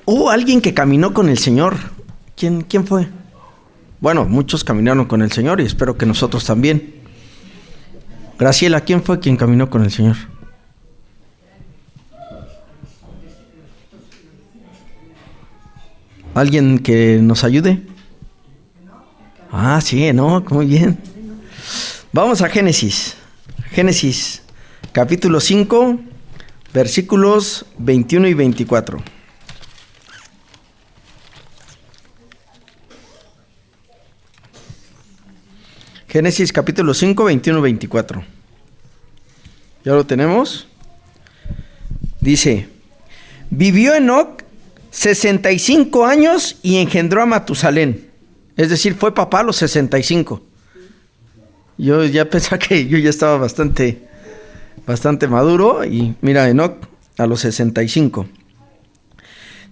Hubo alguien que caminó con el Señor. ¿Quién fue? Bueno, muchos caminaron con el Señor y espero que nosotros también. Graciela, ¿quién fue quien caminó con el Señor? ¿Alguien que nos ayude? Ah, sí, ¿no? Muy bien. Vamos a Génesis. Génesis, capítulo 5, versículos 21 y 24. Génesis capítulo 5, 21 y 24. ¿Ya lo tenemos? Dice: vivió Enoc 65 años y engendró a Matusalén. Es decir, fue papá a los 65. Yo ya pensaba que yo ya estaba bastante maduro. Y mira, Enoc a los 65.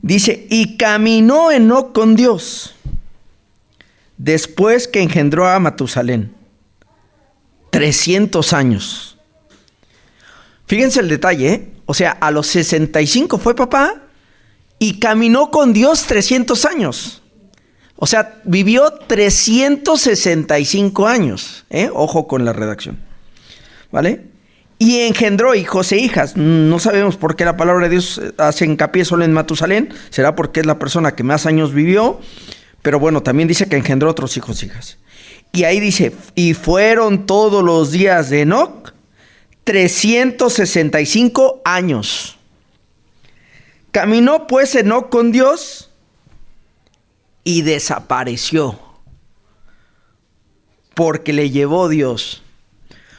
Dice: y caminó Enoc con Dios después que engendró a Matusalén. 300 años. Fíjense el detalle, ¿eh? O sea, a los 65 fue papá y caminó con Dios 300 años. O sea, vivió 365 años. Ojo con la redacción. ¿Vale? Y engendró hijos e hijas. No sabemos por qué la palabra de Dios hace hincapié solo en Matusalén. Será porque es la persona que más años vivió. Pero bueno, también dice que engendró otros hijos e hijas. Y ahí dice: y fueron todos los días de Enoc 365 años. Caminó pues Enoc con Dios y desapareció, porque le llevó Dios.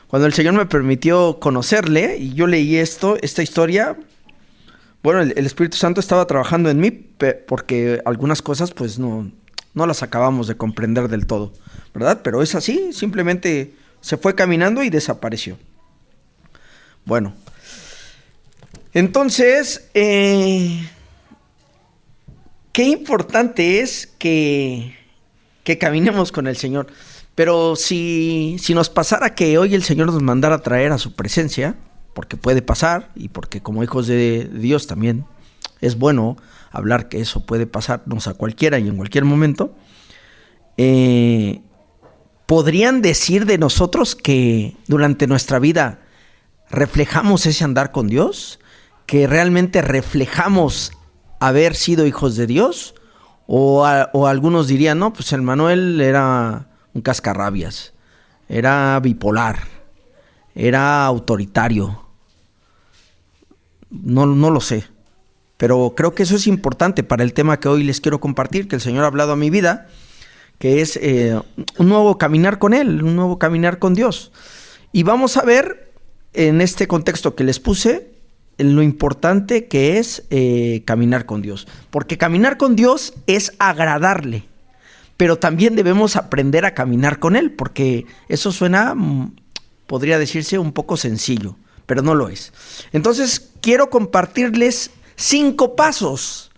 Cuando el Señor me permitió conocerle y yo leí esta historia, bueno, el Espíritu Santo estaba trabajando en mí porque algunas cosas pues no las acabamos de comprender del todo, ¿verdad? Pero es así, simplemente se fue caminando y desapareció. Bueno, entonces, qué importante es que caminemos con el Señor. Pero si nos pasara que hoy el Señor nos mandara a traer a su presencia, porque puede pasar y porque como hijos de Dios también es bueno hablar que eso puede pasarnos a cualquiera y en cualquier momento, podrían decir de nosotros que durante nuestra vida reflejamos ese andar con Dios, que realmente reflejamos haber sido hijos de Dios, o algunos dirían, no, pues el Manuel era un cascarrabias, era bipolar, era autoritario. No lo sé, pero creo que eso es importante para el tema que hoy les quiero compartir, que el Señor ha hablado a mi vida, que es un nuevo caminar con Él, un nuevo caminar con Dios. Y vamos a ver en este contexto que les puse lo importante que es caminar con Dios, porque caminar con Dios es agradarle, pero también debemos aprender a caminar con Él, porque eso suena, podría decirse, un poco sencillo, pero no lo es. Entonces, quiero compartirles 5 pasos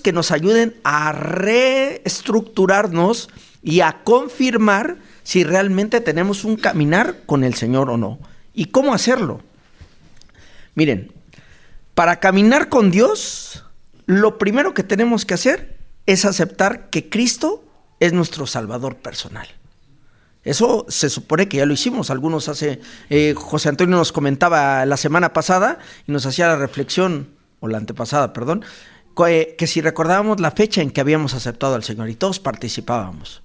que nos ayuden a reestructurarnos y a confirmar si realmente tenemos un caminar con el Señor o no. ¿Y cómo hacerlo? Miren, para caminar con Dios, lo primero que tenemos que hacer es aceptar que Cristo es nuestro Salvador personal. Eso se supone que ya lo hicimos. Algunos José Antonio nos comentaba la semana pasada y nos hacía la reflexión, o la antepasada, perdón, que si recordábamos la fecha en que habíamos aceptado al Señor y todos participábamos.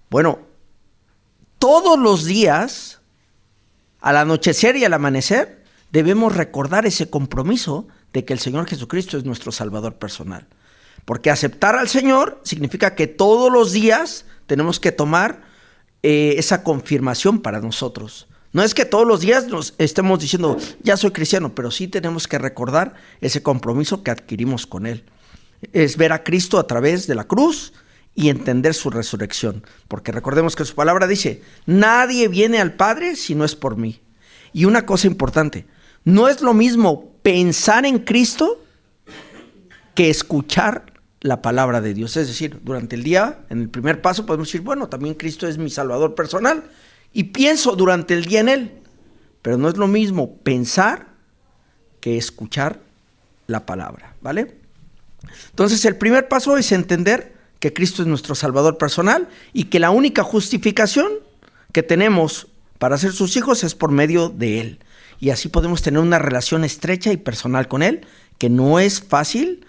Bueno, todos los días, al anochecer y al amanecer, debemos recordar ese compromiso de que el Señor Jesucristo es nuestro Salvador personal. Porque aceptar al Señor significa que todos los días tenemos que tomar esa confirmación para nosotros. No es que todos los días nos estemos diciendo, ya soy cristiano, pero sí tenemos que recordar ese compromiso que adquirimos con Él. Es ver a Cristo a través de la cruz y entender su resurrección. Porque recordemos que su palabra dice, nadie viene al Padre si no es por mí. Y una cosa importante, no es lo mismo pensar en Cristo que escuchar la palabra de Dios. Es decir, durante el día, en el primer paso podemos decir, bueno, también Cristo es mi Salvador personal y pienso durante el día en Él, pero no es lo mismo pensar que escuchar la palabra, ¿vale? Entonces, el primer paso es entender que Cristo es nuestro Salvador personal y que la única justificación que tenemos para ser sus hijos es por medio de Él. Y así podemos tener una relación estrecha y personal con Él, que no es fácil,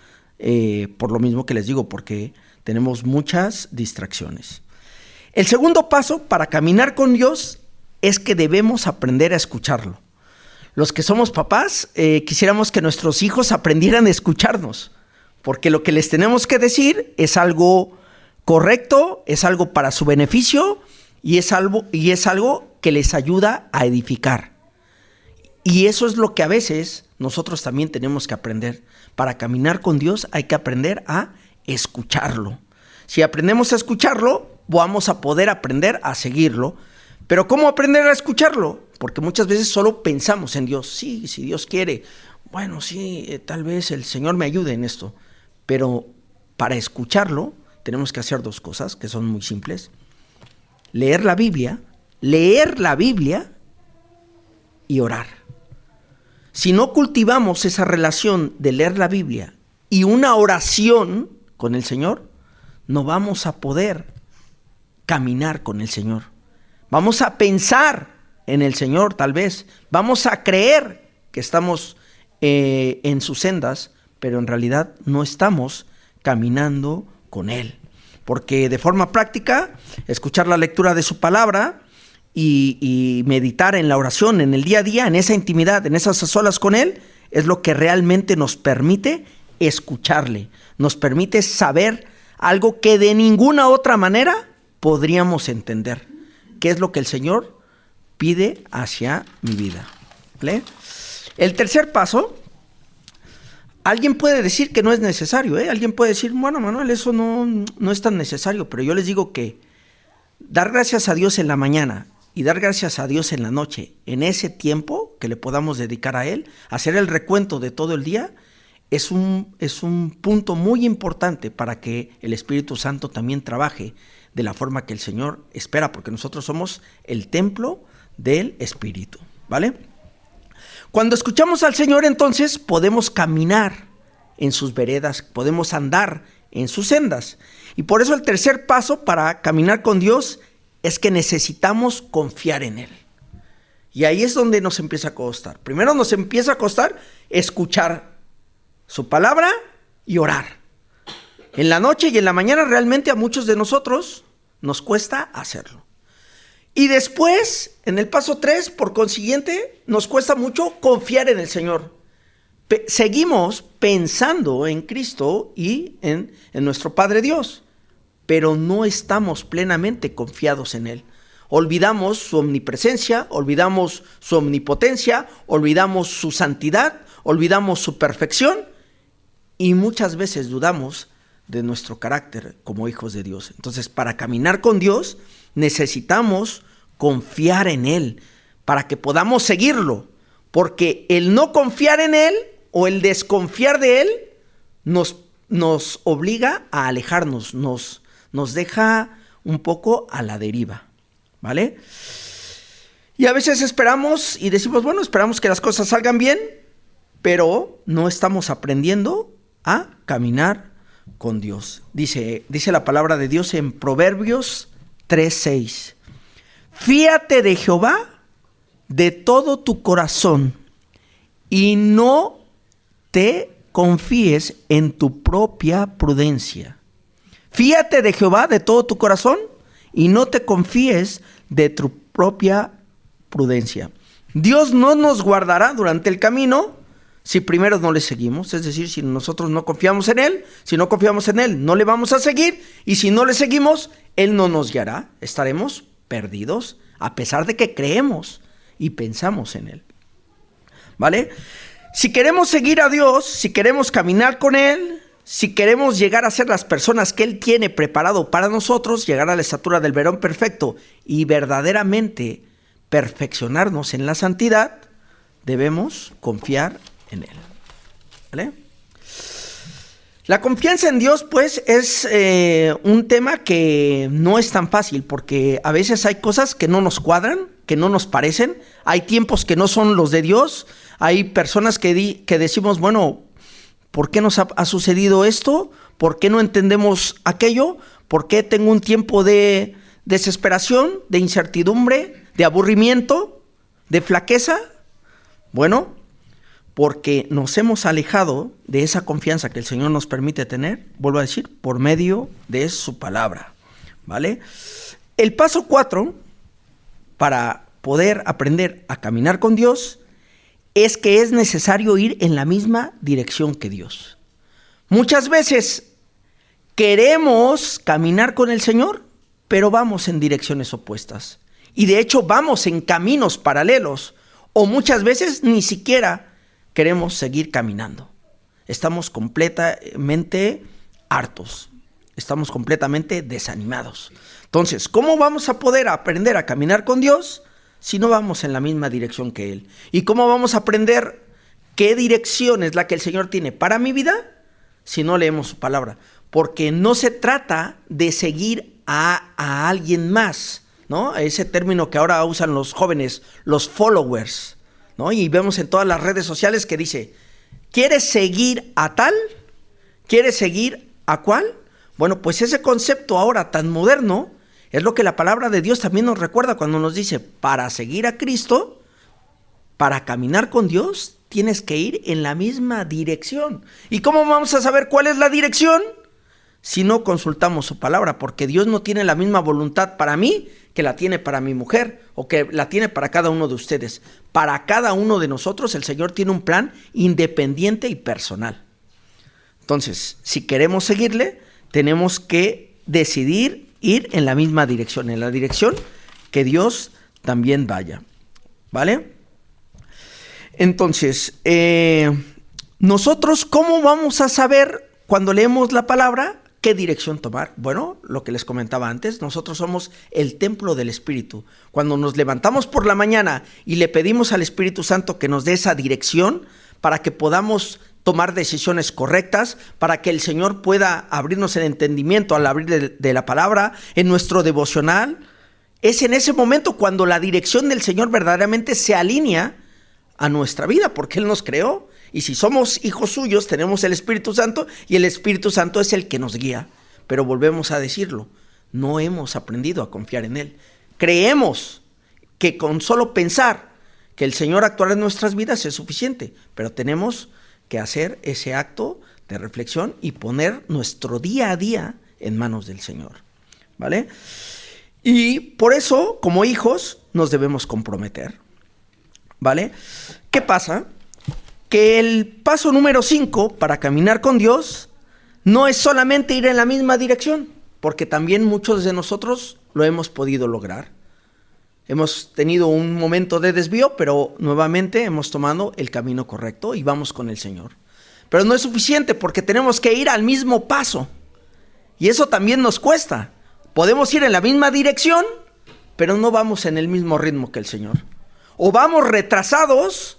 por lo mismo que les digo, porque tenemos muchas distracciones. El segundo paso para caminar con Dios es que debemos aprender a escucharlo. Los que somos papás, quisiéramos que nuestros hijos aprendieran a escucharnos, porque lo que les tenemos que decir es algo correcto, es algo para su beneficio y es algo que les ayuda a edificar. Y eso es lo que a veces nosotros también tenemos que aprender. Para caminar con Dios hay que aprender a escucharlo. Si aprendemos a escucharlo, vamos a poder aprender a seguirlo. Pero ¿cómo aprender a escucharlo? Porque muchas veces solo pensamos en Dios. Sí, si Dios quiere, bueno, sí, tal vez el Señor me ayude en esto. Pero para escucharlo tenemos que hacer dos cosas que son muy simples. Leer la Biblia y orar. Si no cultivamos esa relación de leer la Biblia y una oración con el Señor, no vamos a poder caminar con el Señor. Vamos a pensar en el Señor tal vez. Vamos a creer que estamos en sus sendas, pero en realidad no estamos caminando con Él. Porque de forma práctica, escuchar la lectura de su palabra y meditar en la oración, en el día a día, en esa intimidad, en esas solas con Él, es lo que realmente nos permite escucharle, nos permite saber algo que de ninguna otra manera podríamos entender, qué es lo que el Señor pide hacia mi vida. ¿Vale? El tercer paso, alguien puede decir que no es necesario, alguien puede decir, bueno, Manuel, eso no es tan necesario, pero yo les digo que dar gracias a Dios en la mañana y dar gracias a Dios en la noche, en ese tiempo que le podamos dedicar a Él, hacer el recuento de todo el día, es un punto muy importante para que el Espíritu Santo también trabaje de la forma que el Señor espera, porque nosotros somos el templo del Espíritu, ¿vale? Cuando escuchamos al Señor, entonces podemos caminar en sus veredas, podemos andar en sus sendas. Y por eso el tercer paso para caminar con Dios es que necesitamos confiar en Él. Y ahí es donde nos empieza a costar. Primero nos empieza a costar escuchar su palabra y orar. En la noche y en la mañana realmente a muchos de nosotros nos cuesta hacerlo. Y después, en el paso 3, por consiguiente, nos cuesta mucho confiar en el Señor. Seguimos pensando en Cristo y en nuestro Padre Dios, pero no estamos plenamente confiados en Él. Olvidamos su omnipresencia, olvidamos su omnipotencia, olvidamos su santidad, olvidamos su perfección y muchas veces dudamos de nuestro carácter como hijos de Dios. Entonces, para caminar con Dios necesitamos confiar en Él para que podamos seguirlo, porque el no confiar en Él o el desconfiar de Él nos obliga a alejarnos, nos deja un poco a la deriva, ¿vale? Y a veces esperamos y decimos, bueno, esperamos que las cosas salgan bien, pero no estamos aprendiendo a caminar con Dios. Dice la palabra de Dios en Proverbios 3:6. Fíate de Jehová de todo tu corazón y no te confíes en tu propia prudencia. Fíate de Jehová de todo tu corazón y no te confíes de tu propia prudencia. Dios no nos guardará durante el camino si primero no le seguimos, es decir, si nosotros no confiamos en Él, si no confiamos en Él, no le vamos a seguir, y si no le seguimos, Él no nos guiará, estaremos perdidos, a pesar de que creemos y pensamos en Él, ¿vale? Si queremos seguir a Dios, si queremos caminar con Él, si queremos llegar a ser las personas que Él tiene preparado para nosotros, llegar a la estatura del varón perfecto y verdaderamente perfeccionarnos en la santidad, debemos confiar en Él, ¿vale? La confianza en Dios, pues, es un tema que no es tan fácil, porque a veces hay cosas que no nos cuadran, que no nos parecen, hay tiempos que no son los de Dios, hay personas que decimos, bueno, ¿por qué nos ha sucedido esto? ¿Por qué no entendemos aquello? ¿Por qué tengo un tiempo de desesperación, de incertidumbre, de aburrimiento, de flaqueza? Bueno, porque nos hemos alejado de esa confianza que el Señor nos permite tener, vuelvo a decir, por medio de su palabra, ¿vale? El paso 4, para poder aprender a caminar con Dios, es que es necesario ir en la misma dirección que Dios. Muchas veces queremos caminar con el Señor, pero vamos en direcciones opuestas. Y de hecho vamos en caminos paralelos, o muchas veces ni siquiera queremos seguir caminando. Estamos completamente hartos, estamos completamente desanimados. Entonces, ¿cómo vamos a poder aprender a caminar con Dios si no vamos en la misma dirección que Él? ¿Y cómo vamos a aprender qué dirección es la que el Señor tiene para mi vida si no leemos su palabra? Porque no se trata de seguir a alguien más, ¿no? Ese término que ahora usan los jóvenes, los followers, ¿no? Y vemos en todas las redes sociales que dice, ¿quieres seguir a tal? ¿Quieres seguir a cuál? Bueno, pues ese concepto ahora tan moderno es lo que la palabra de Dios también nos recuerda cuando nos dice, para seguir a Cristo, para caminar con Dios, tienes que ir en la misma dirección. ¿Y cómo vamos a saber cuál es la dirección? Si no consultamos su palabra, porque Dios no tiene la misma voluntad para mí que la tiene para mi mujer o que la tiene para cada uno de ustedes. Para cada uno de nosotros el Señor tiene un plan independiente y personal. Entonces, si queremos seguirle, tenemos que decidir ir en la misma dirección, en la dirección que Dios también vaya, ¿vale? Entonces, nosotros, ¿cómo vamos a saber cuando leemos la palabra qué dirección tomar? Bueno, lo que les comentaba antes, nosotros somos el templo del Espíritu. Cuando nos levantamos por la mañana y le pedimos al Espíritu Santo que nos dé esa dirección para que podamos tomar decisiones correctas, para que el Señor pueda abrirnos el entendimiento al abrir de la palabra, en nuestro devocional, es en ese momento cuando la dirección del Señor verdaderamente se alinea a nuestra vida, porque Él nos creó. Y si somos hijos suyos, tenemos el Espíritu Santo, y el Espíritu Santo es el que nos guía. Pero volvemos a decirlo, no hemos aprendido a confiar en Él. Creemos que con solo pensar que el Señor actuará en nuestras vidas es suficiente, pero tenemos que hacer ese acto de reflexión y poner nuestro día a día en manos del Señor, ¿vale? Y por eso, como hijos, nos debemos comprometer, ¿vale? ¿Qué pasa? Que el paso número 5 para caminar con Dios no es solamente ir en la misma dirección, porque también muchos de nosotros lo hemos podido lograr. Hemos tenido un momento de desvío, pero nuevamente hemos tomado el camino correcto y vamos con el Señor. Pero no es suficiente porque tenemos que ir al mismo paso. Y eso también nos cuesta. Podemos ir en la misma dirección, pero no vamos en el mismo ritmo que el Señor. O vamos retrasados,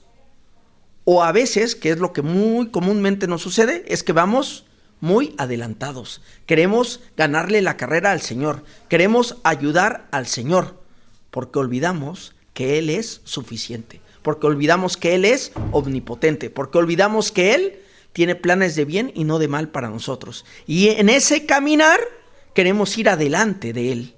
o a veces, que es lo que muy comúnmente nos sucede, es que vamos muy adelantados. Queremos ganarle la carrera al Señor. Queremos ayudar al Señor. Porque olvidamos que Él es suficiente, porque olvidamos que Él es omnipotente, porque olvidamos que Él tiene planes de bien y no de mal para nosotros. Y en ese caminar queremos ir adelante de Él.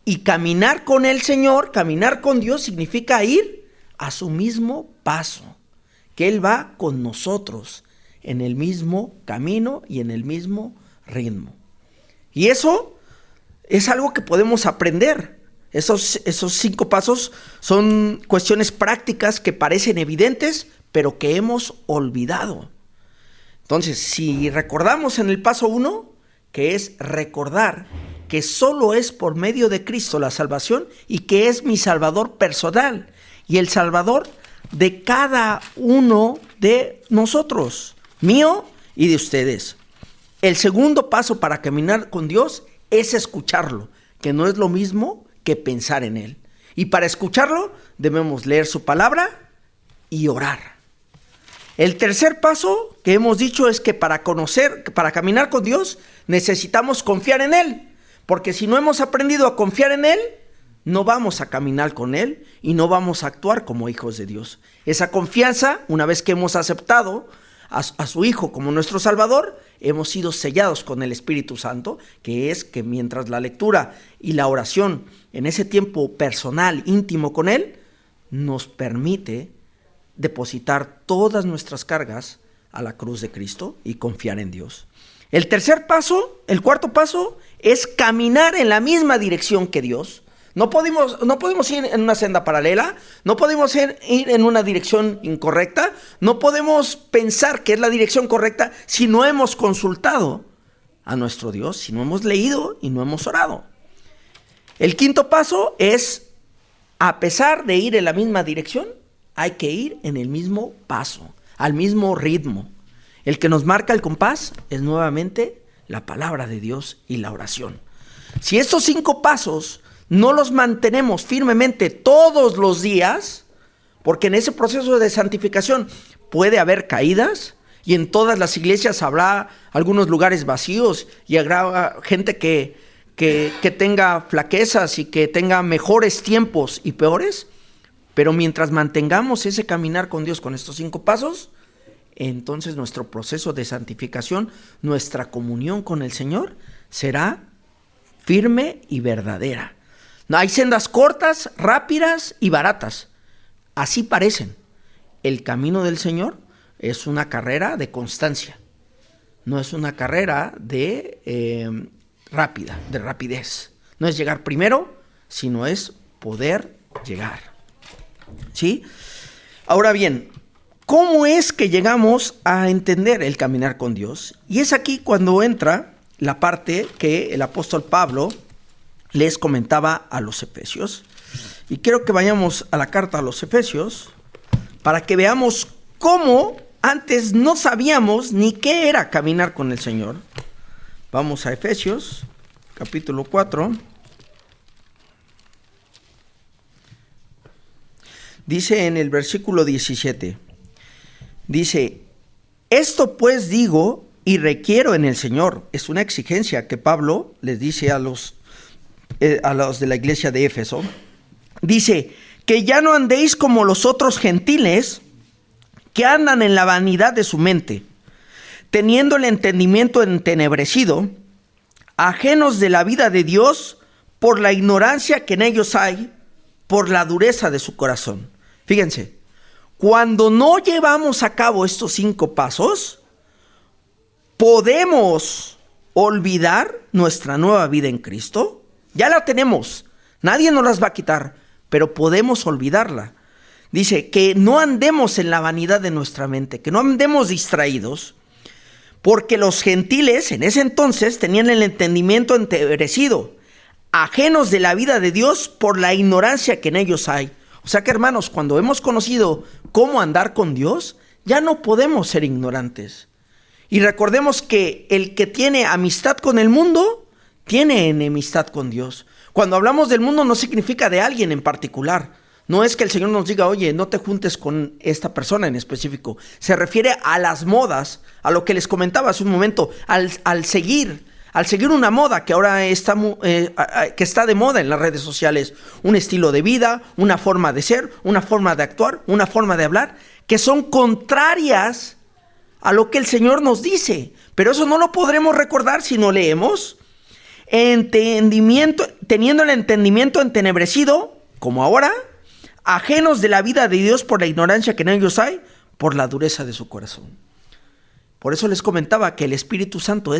Y caminar con el Señor, caminar con Dios, significa ir a su mismo paso, que Él va con nosotros en el mismo camino y en el mismo ritmo. Y eso es algo que podemos aprender. Esos 5 pasos son cuestiones prácticas que parecen evidentes, pero que hemos olvidado. Entonces, si recordamos en el paso 1, que es recordar que solo es por medio de Cristo la salvación y que es mi Salvador personal y el Salvador de cada uno de nosotros, mío y de ustedes. El segundo paso para caminar con Dios es escucharlo, que no es lo mismo que pensar en Él. Y para escucharlo debemos leer su palabra y orar. El tercer paso que hemos dicho es que para caminar con Dios necesitamos confiar en Él, porque si no hemos aprendido a confiar en Él, no vamos a caminar con Él y no vamos a actuar como hijos de Dios. Esa confianza, una vez que hemos aceptado a su Hijo como nuestro Salvador, hemos sido sellados con el Espíritu Santo, que es que mientras la lectura y la oración en ese tiempo personal, íntimo con Él, nos permite depositar todas nuestras cargas a la cruz de Cristo y confiar en Dios. El cuarto paso es caminar en la misma dirección que Dios. No podemos ir en una senda paralela, no podemos ir en una dirección incorrecta, no podemos pensar que es la dirección correcta si no hemos consultado a nuestro Dios, si no hemos leído y no hemos orado. El quinto paso es, a pesar de ir en la misma dirección, hay que ir en el mismo paso, al mismo ritmo. El que nos marca el compás es nuevamente la palabra de Dios y la oración. Si estos 5 pasos no los mantenemos firmemente todos los días, porque en ese proceso de santificación puede haber caídas, y en todas las iglesias habrá algunos lugares vacíos y habrá gente que tenga flaquezas y que tenga mejores tiempos y peores, pero mientras mantengamos ese caminar con Dios con estos 5 pasos, entonces nuestro proceso de santificación, nuestra comunión con el Señor será firme y verdadera. No hay sendas cortas, rápidas y baratas. Así parecen. El camino del Señor es una carrera de constancia. No es una carrera de rapidez. No es llegar primero, sino es poder llegar. ¿Sí? Ahora bien, ¿cómo es que llegamos a entender el caminar con Dios? Y es aquí cuando entra la parte que el apóstol Pablo les comentaba a los Efesios. Y quiero que vayamos a la carta a los Efesios para que veamos cómo antes no sabíamos ni qué era caminar con el Señor. Vamos a Efesios, capítulo 4. Dice en el versículo 17, dice, esto pues digo y requiero en el Señor. Es una exigencia que Pablo les dice a los de la iglesia de Éfeso. Dice, que ya no andéis como los otros gentiles que andan en la vanidad de su mente, teniendo el entendimiento entenebrecido, ajenos de la vida de Dios por la ignorancia que en ellos hay, por la dureza de su corazón. Fíjense, cuando no llevamos a cabo estos 5 pasos, podemos olvidar nuestra nueva vida en Cristo. Ya la tenemos, nadie nos las va a quitar, pero podemos olvidarla. Dice que no andemos en la vanidad de nuestra mente, que no andemos distraídos, porque los gentiles en ese entonces tenían el entendimiento entenebrecido, ajenos de la vida de Dios por la ignorancia que en ellos hay. O sea que, hermanos, cuando hemos conocido cómo andar con Dios, ya no podemos ser ignorantes. Y recordemos que el que tiene amistad con el mundo tiene enemistad con Dios. Cuando hablamos del mundo no significa de alguien en particular. No es que el Señor nos diga, oye, no te juntes con esta persona en específico. Se refiere a las modas, a lo que les comentaba hace un momento, al seguir una moda que ahora está de moda en las redes sociales. Un estilo de vida, una forma de ser, una forma de actuar, una forma de hablar, que son contrarias a lo que el Señor nos dice. Pero eso no lo podremos recordar si no leemos. Teniendo el entendimiento entenebrecido, como ahora, ajenos de la vida de Dios por la ignorancia que en ellos hay, por la dureza de su corazón. Por eso les comentaba que el Espíritu Santo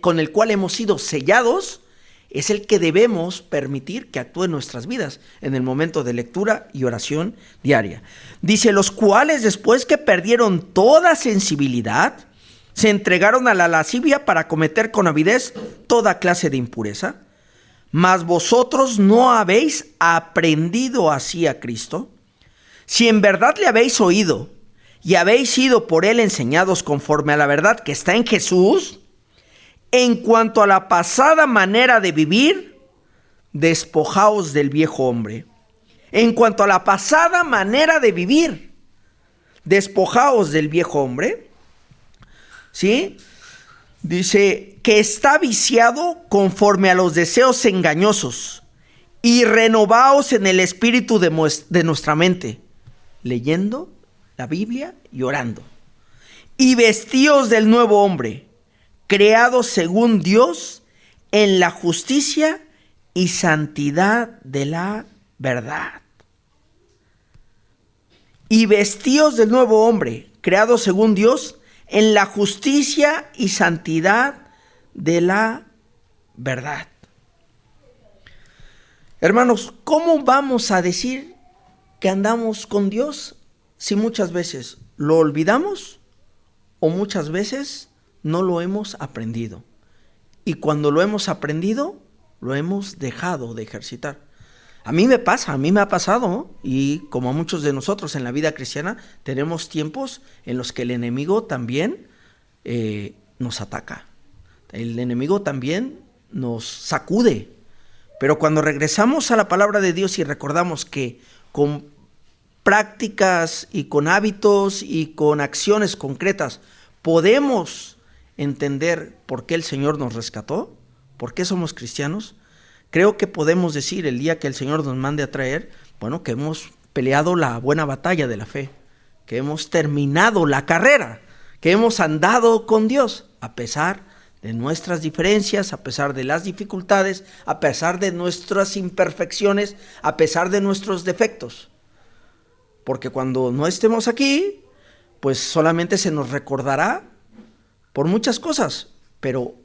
con el cual hemos sido sellados, es el que debemos permitir que actúe en nuestras vidas en el momento de lectura y oración diaria. Dice, los cuales después que perdieron toda sensibilidad, se entregaron a la lascivia para cometer con avidez toda clase de impureza. Mas vosotros no habéis aprendido así a Cristo. Si en verdad le habéis oído y habéis sido por él enseñados conforme a la verdad que está en Jesús, en cuanto a la pasada manera de vivir, despojaos del viejo hombre. En cuanto a la pasada manera de vivir, despojaos del viejo hombre. ¿Sí? Dice que está viciado conforme a los deseos engañosos y renovaos en el espíritu de nuestra mente, leyendo la Biblia y orando. y vestíos del nuevo hombre, creado según Dios en la justicia y santidad de la verdad. Y vestíos del nuevo hombre, creado según Dios en la justicia y santidad de la verdad. Hermanos, ¿cómo vamos a decir que andamos con Dios si muchas veces lo olvidamos o muchas veces no lo hemos aprendido? Y cuando lo hemos aprendido, lo hemos dejado de ejercitar. A mí me ha pasado, y como a muchos de nosotros en la vida cristiana, tenemos tiempos en los que el enemigo también nos ataca. El enemigo también nos sacude. Pero cuando regresamos a la palabra de Dios y recordamos que con prácticas y con hábitos y con acciones concretas podemos entender por qué el Señor nos rescató, por qué somos cristianos, creo que podemos decir el día que el Señor nos mande a traer, bueno, que hemos peleado la buena batalla de la fe, que hemos terminado la carrera, que hemos andado con Dios, a pesar de nuestras diferencias, a pesar de las dificultades, a pesar de nuestras imperfecciones, a pesar de nuestros defectos. Porque cuando no estemos aquí, pues solamente se nos recordará por muchas cosas, pero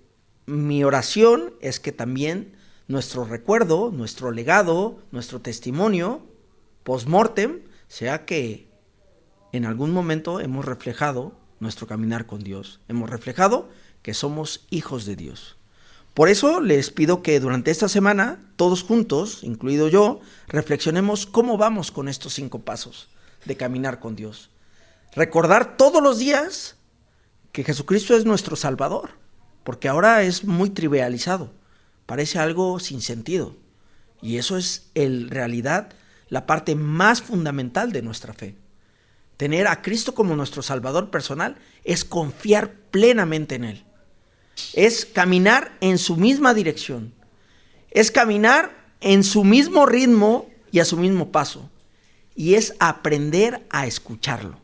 mi oración es que también nuestro recuerdo, nuestro legado, nuestro testimonio post-mortem sea que en algún momento hemos reflejado nuestro caminar con Dios, hemos reflejado que somos hijos de Dios. Por eso les pido que durante esta semana, todos juntos, incluido yo, reflexionemos cómo vamos con estos 5 pasos de caminar con Dios. Recordar todos los días que Jesucristo es nuestro Salvador, porque ahora es muy trivializado, parece algo sin sentido. Y eso es en realidad la parte más fundamental de nuestra fe. Tener a Cristo como nuestro Salvador personal es confiar plenamente en Él. Es caminar en su misma dirección. Es caminar en su mismo ritmo y a su mismo paso. Y es aprender a escucharlo.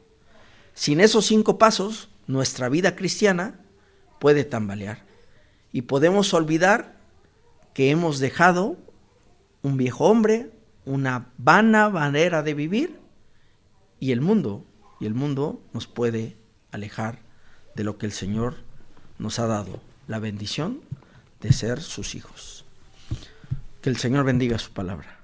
Sin esos 5 pasos, nuestra vida cristiana puede tambalear. Y podemos olvidar que hemos dejado un viejo hombre, una vana manera de vivir, y el mundo nos puede alejar de lo que el Señor nos ha dado, la bendición de ser sus hijos. Que el Señor bendiga su palabra.